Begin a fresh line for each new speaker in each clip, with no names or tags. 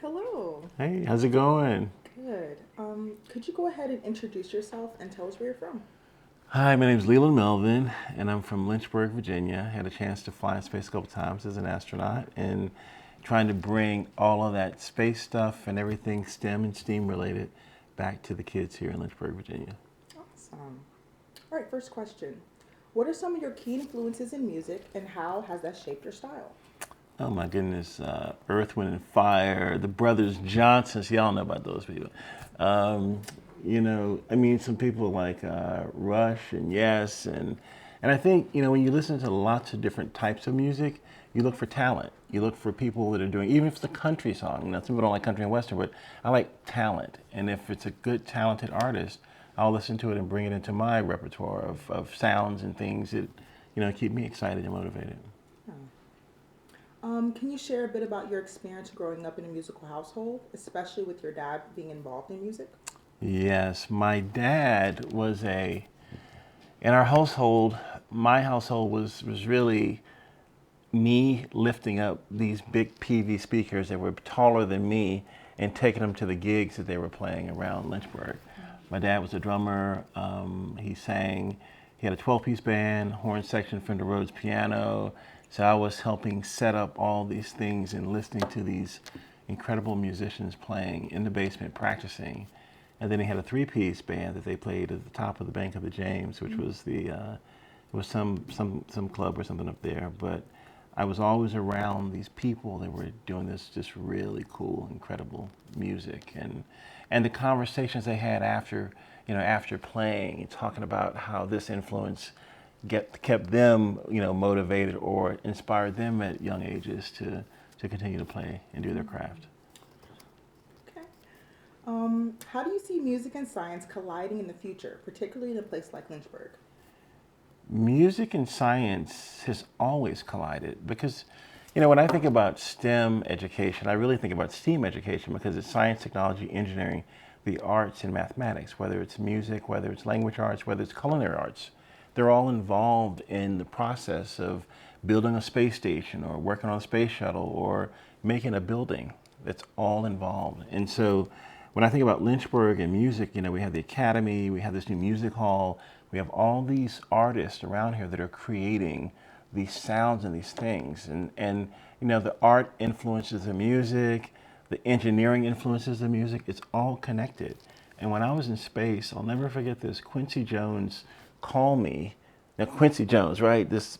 Hello.
Hey, how's it going?
Good. Could you go ahead and introduce yourself and tell us where you're from?
Hi, my name's Leland Melvin, and I'm from Lynchburg, Virginia. Had a chance to fly in space a couple times as an astronaut, and trying to bring all of that space stuff and everything STEM and STEAM related back to the kids here in Lynchburg, Virginia.
Awesome. All right, first question. What are some of your key influences in music and how has that shaped your style?
Oh my goodness, Earth, Wind, and Fire, the Brothers Johnsons, y'all know about those people. Um, some people like Rush and Yes, and I think, when you listen to lots of different types of music, you look for talent. You look for people that are doing, even if it's a country song, some people don't like country and western, but I like talent. And if it's a good, talented artist, I'll listen to it and bring it into my repertoire of sounds and things that, keep me excited and motivated.
Hmm. Can you share a bit about your experience growing up in a musical household, especially with your dad being involved in music?
Yes, my dad was in our household, my household was really me lifting up these big PV speakers that were taller than me and taking them to the gigs that they were playing around Lynchburg. My dad was a drummer. He sang. He had a 12-piece band, horn section, Fender Rhodes piano. So I was helping set up all these things and listening to these incredible musicians playing in the basement, practicing. And then he had a three-piece band that they played at the top of the bank of the James, which was it was some club or something up there. But I was always around these people that were doing this just really cool, incredible music, and the conversations they had after, after playing and talking about how this influence kept them, motivated or inspired them at young ages to continue to play and do their craft.
Okay. How do you see music and science colliding in the future, particularly in a place like Lynchburg?
Music and science has always collided because, when I think about STEM education, I really think about STEAM education because it's science, technology, engineering, the arts, and mathematics, whether it's music, whether it's language arts, whether it's culinary arts. They're all involved in the process of building a space station or working on a space shuttle or making a building. That's all involved. And so when I think about Lynchburg and music, we have the Academy, we have this new music hall, we have all these artists around here that are creating these sounds and these things. And the art influences the music, the engineering influences the music. It's all connected. And when I was in space, I'll never forget this. Quincy Jones called me. Now, Quincy Jones, right? This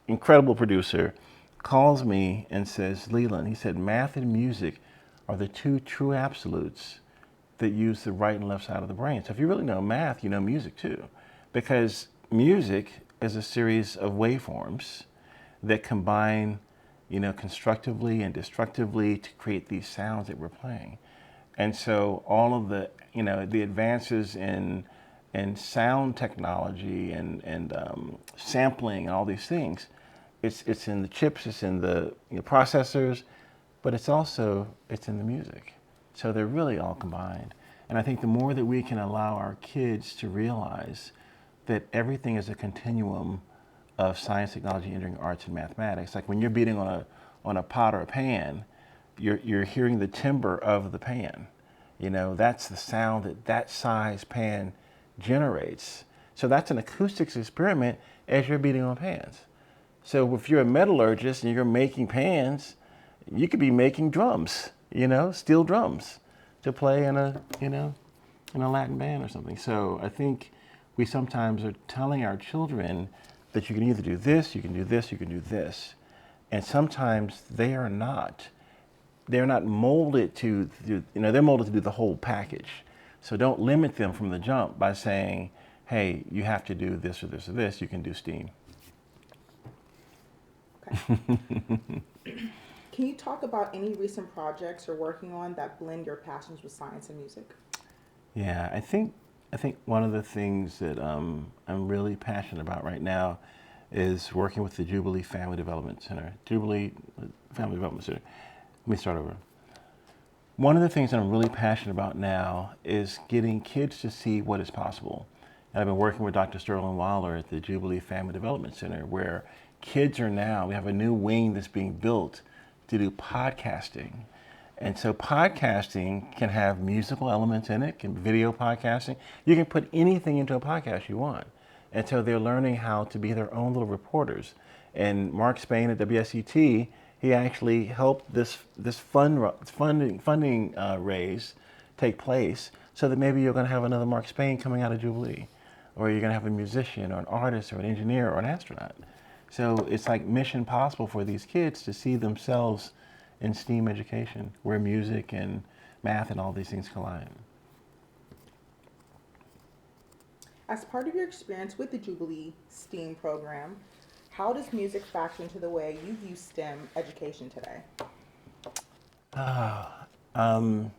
incredible producer calls me and says, Leland, he said, math and music are the two true absolutes that use the right and left side of the brain. So if you really know math, you know music too. Because music is a series of waveforms that combine, constructively and destructively to create these sounds that we're playing. And so all of the advances in sound technology and sampling and all these things, it's in the chips, it's in the processors, but it's in the music. So they're really all combined. And I think the more that we can allow our kids to realize that everything is a continuum of science, technology, engineering, arts, and mathematics. Like when you're beating on a pot or a pan, you're hearing the timbre of the pan. That's the sound that size pan generates. So that's an acoustics experiment as you're beating on pans. So if you're a metallurgist and you're making pans, you could be making drums, steel drums to play in a Latin band or something. So I think we sometimes are telling our children that you can either do this, you can do this, you can do this. And sometimes they are not. They're not molded to do, they're molded to do the whole package. So don't limit them from the jump by saying, hey, you have to do this or this or this, you can do STEAM.
Okay. Can you talk about any recent projects you're working on that blend your passions with science and music?
Yeah, I think one of the things that I'm really passionate about right now is working with the Jubilee Family Development Center. Jubilee Family Development Center. Let me start over. One of the things that I'm really passionate about now is getting kids to see what is possible. And I've been working with Dr. Sterling Waller at the Jubilee Family Development Center, where kids are now, we have a new wing that's being built to do podcasting. And so podcasting can have musical elements in it, can video podcasting. You can put anything into a podcast you want. And so they're learning how to be their own little reporters. And Mark Spain at WSET, he actually helped this funding raise take place so that maybe you're going to have another Mark Spain coming out of Jubilee, or you're going to have a musician or an artist or an engineer or an astronaut. So it's like mission possible for these kids to see themselves in STEAM education, where music and math and all these things collide.
As part of your experience with the Jubilee STEAM program, how does music factor into the way you view STEM education today?
Um,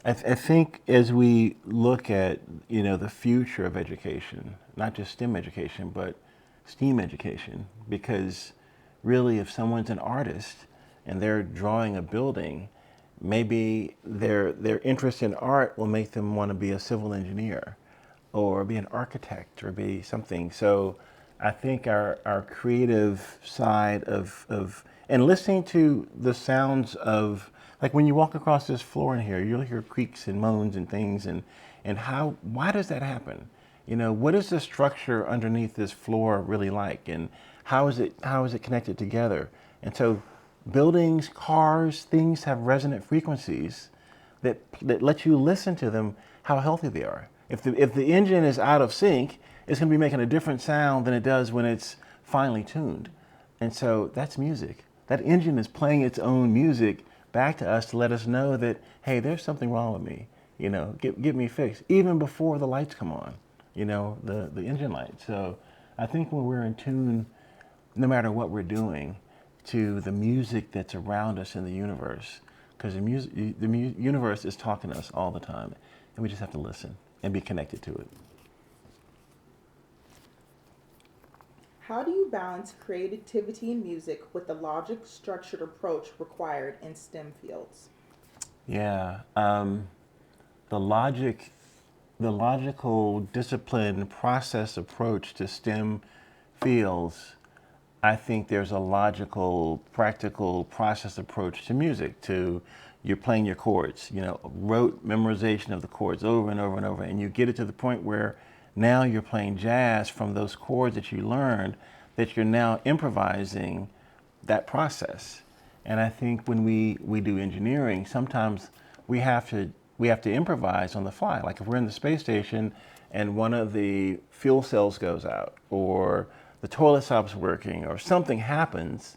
I think as we look at the future of education, not just STEM education, but STEAM education, because really, if someone's an artist and they're drawing a building, maybe their interest in art will make them want to be a civil engineer or be an architect or be something. So I think our creative side of and listening to the sounds of, like when you walk across this floor in here, you'll hear creaks and moans and things, and why does that happen? What is the structure underneath this floor really like, and how is it connected together? And so buildings, cars, things have resonant frequencies that let you listen to them, how healthy they are. If the engine is out of sync, it's going to be making a different sound than it does when it's finely tuned. And so that's music. That engine is playing its own music back to us to let us know that, hey, there's something wrong with me. Get me fixed, even before the lights come on, the engine light. So I think when we're in tune, no matter what we're doing, to the music that's around us in the universe, because the universe is talking to us all the time, and we just have to listen and be connected to it.
How do you balance creativity in music with the logic structured approach required in STEM fields?
Yeah, the logic, the logical discipline process approach to STEM fields. I think there's a logical, practical process approach to music. To you're playing your chords, rote memorization of the chords over and over and over, and you get it to the point where now you're playing jazz from those chords that you learned, that you're now improvising that process. And I think when we do engineering, sometimes we have to improvise on the fly. Like if we're in the space station and one of the fuel cells goes out, or the toilet stops working, or something happens,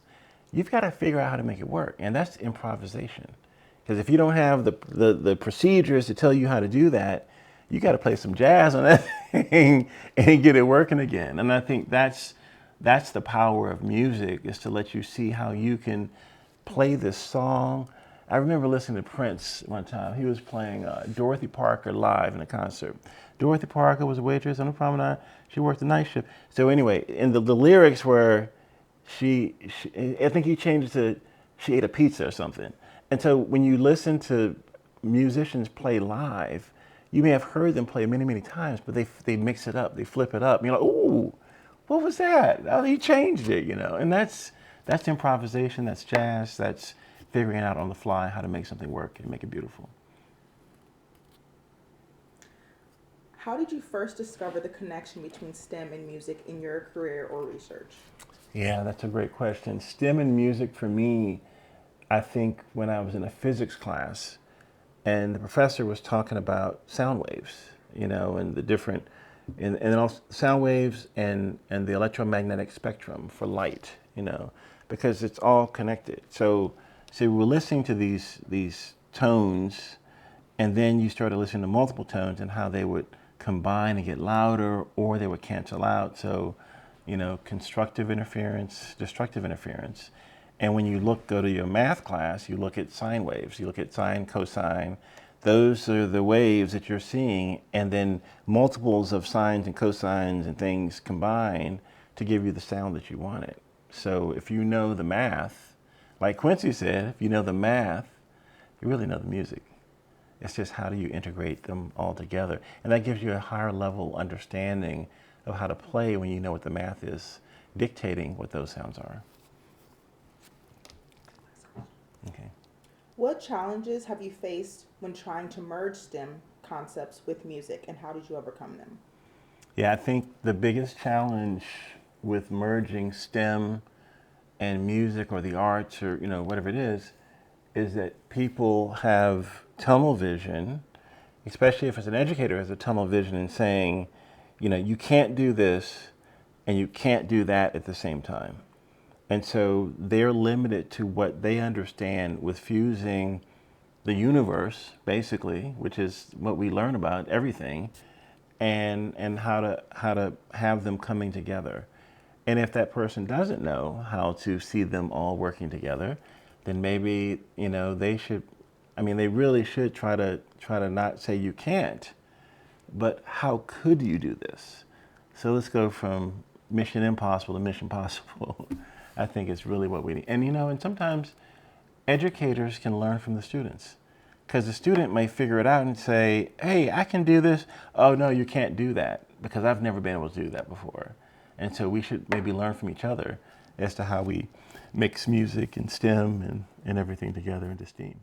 you've got to figure out how to make it work. And that's improvisation. Because if you don't have the procedures to tell you how to do that, you got to play some jazz on that thing and get it working again. And I think that's the power of music, is to let you see how you can play this song. I remember listening to Prince one time. He was playing Dorothy Parker live in a concert. Dorothy Parker was a waitress on the promenade. She worked the night shift. So anyway, and the lyrics were, I think he changed it to, she ate a pizza or something. And so when you listen to musicians play live, you may have heard them play many, many times, but they mix it up, they flip it up. And you're like, ooh, what was that? Oh, he changed it. And that's improvisation, that's jazz, that's figuring out on the fly how to make something work and make it beautiful.
How did you first discover the connection between STEM and music in your career or research?
Yeah, that's a great question. STEM and music for me, I think when I was in a physics class and the professor was talking about sound waves, and the different, and also sound waves and the electromagnetic spectrum for light, because it's all connected. So we were listening to these tones, and then you started listening to multiple tones and how they would combine and get louder, or they would cancel out. So, constructive interference, destructive interference. And when you go to your math class, you look at sine waves, you look at sine, cosine. Those are the waves that you're seeing, and then multiples of sines and cosines and things combine to give you the sound that you wanted. So if you know the math, like Quincy said, if you know the math, you really know the music. It's just how do you integrate them all together. And that gives you a higher level understanding of how to play when you know what the math is dictating what those sounds are. Okay.
What challenges have you faced when trying to merge STEM concepts with music, and how did you overcome them?
Yeah, I think the biggest challenge with merging STEM and music or the arts or whatever it is that people have tunnel vision, especially if it's an educator has a tunnel vision and saying, you can't do this and you can't do that at the same time. And so they're limited to what they understand with fusing the universe, basically, which is what we learn about everything, and how to have them coming together. And if that person doesn't know how to see them all working together, then maybe they should. I mean, they really should try to not say you can't, but how could you do this? So let's go from mission impossible to mission possible. I think it's really what we need. And sometimes educators can learn from the students because the student may figure it out and say, hey, I can do this. Oh, no, you can't do that because I've never been able to do that before. And so we should maybe learn from each other as to how we mix music and STEM and everything together into STEAM.